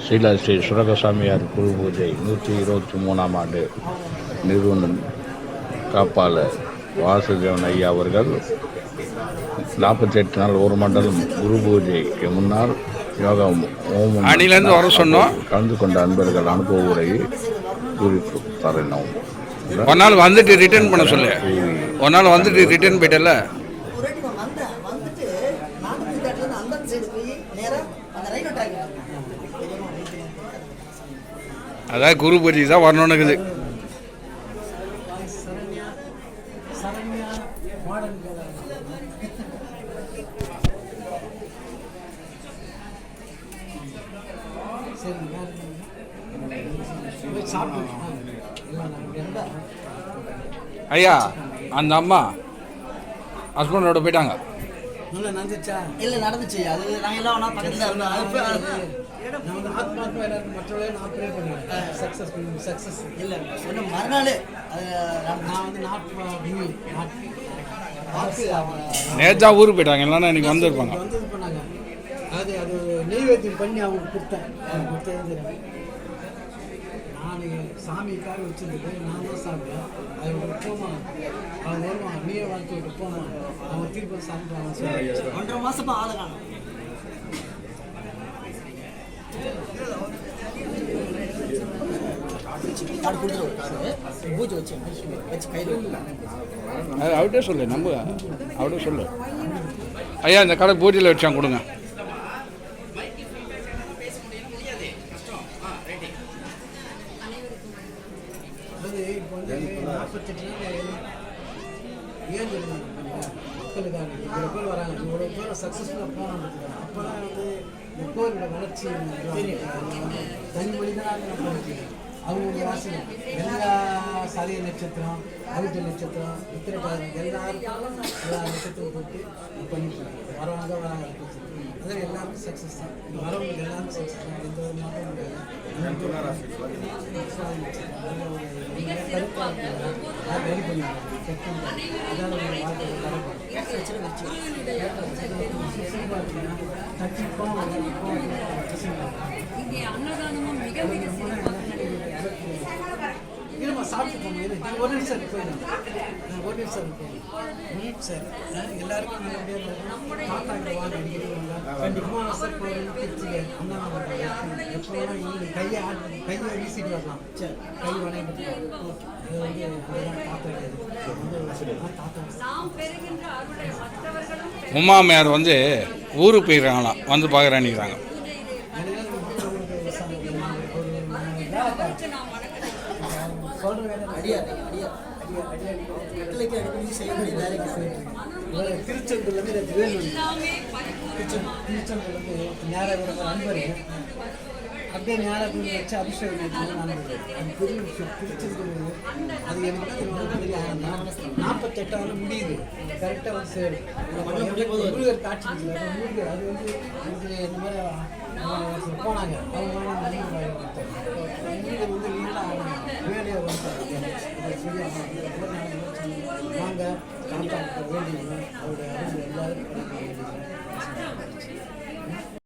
ஸ்ரீலா ஸ்ரீ சுரகசாமியார் குரு பூஜை 123ஆம் ஆண்டு நிறுவனம் காப்பாளர் வாசுதேவன் ஐயா அவர்கள் 48 நாள் ஒரு மண்டலம் குரு பூஜைக்கு முன்னால் யோகா ஓமம் அணிலேருந்து வர சொன்னோம். கலந்து கொண்ட அன்பர்கள் அனுபவ உரையை குறிப்பு தரணும். ஒரு நாள் வந்துட்டு ரிட்டர்ன் பண்ண சொல்லு. ஒரு நாள் வந்துட்டு ரிட்டர்ன் போயிட்டல. அதான் குரு பூஜை தான் வரணும்னு இருக்குது. ஐயா அந்த அம்மா ஹஸ்பண்டோட போயிட்டாங்க. இல்லை நடந்துச்சு. அது நாங்கள் எல்லாம் ஒன்றா பக்கத்தில் இருந்தோம். சக்ஸஸ் இல்லை சொன்ன மறுநாள் நான் வந்து நேற்றா ஊருக்கு போயிட்டாங்க. இல்லைன்னா இன்னைக்கு வந்துருப்பாங்க. வந்தது பண்ணாங்க. அது நெய்வேத்தியம் பண்ணி அவங்க கொடுத்தேன். நான் சாமிக்காக வச்சுருக்கு. நான் தான் சாப்பிட்டேன். அது போமா அவன் வருவான். நீயே வாழ்க்கை விட்டு போமா அவன் திருப்பி சாப்பிட்றான். 1.5 மாதமாக ஆளை காணும். கார்டு கொடுத்துருவோம். பூஜை வச்சு கையில் அது அவட்டே சொல்லு. நம்ம அவட்டே சொல்லு. ஐயா இந்த கடை பூஜையில் வச்சான் கொடுங்க. இப்போ வந்து 48 மக்களுக்காக இவ்வளோ பேர் வராங்க. இவ்வளோ பேர் சக்ஸஸ்ஃபுல்லாக போனாங்க. அப்போ தான் வந்து இந்த கோயிலோட வளர்ச்சி தனி மனிதனாக நம்ம அவங்களுடைய வாசனை எல்லா சரிய நட்சத்திரம், அவிட்ட நட்சத்திரம், உத்திரட்டாதி எல்லாருக்கும் எல்லா நட்சத்திரம் போட்டு பண்ணிப்பாங்க. வராங்க அதான் எல்லாருக்கும் சக்ஸஸ் தான். வரவங்களுக்கு எல்லாருக்கும் சக்ஸஸ் தான். எந்த ஒரு மாற்றம் கிடையாது. ரெடி பண்ணுவாங்க. அதாவது இருமா சாப்பிட்டு போங்க. ஒரு நிமிஷம் போயிடும். சார் எல்லாருக்கும் நல்லபடியாக தாத்தாங்க வாங்க. கண்டிப்பாக சார் திருச்சிங்க அண்ணா எப்போலாம் இங்கே கையை வீசிட்டு வரலாம். சரி கை வணங்கிட்டு அது வந்து தாத்தா உமாமையார் வந்து ஊருக்கு போயிருக்காங்களாம். வந்து பார்க்குறான்னுக்கிறாங்க. திருச்செந்தூர்லேருந்து நேராக அன்பர் அப்படியே நேராக வச்சு அபிஷேகம் அது பெரிய விஷயம். திருச்செந்தூர் அது எனக்கு 48 முடியுது. கரெக்டாக வந்து சேரும். முருகர் காட்சி முருகர் அது வந்து இந்த மாதிரி போனாங்க. அவங்க முருகர் வந்து லீலாக வேலையாக வந்து வாங்க தாத்தா வேண்டியது அவருடைய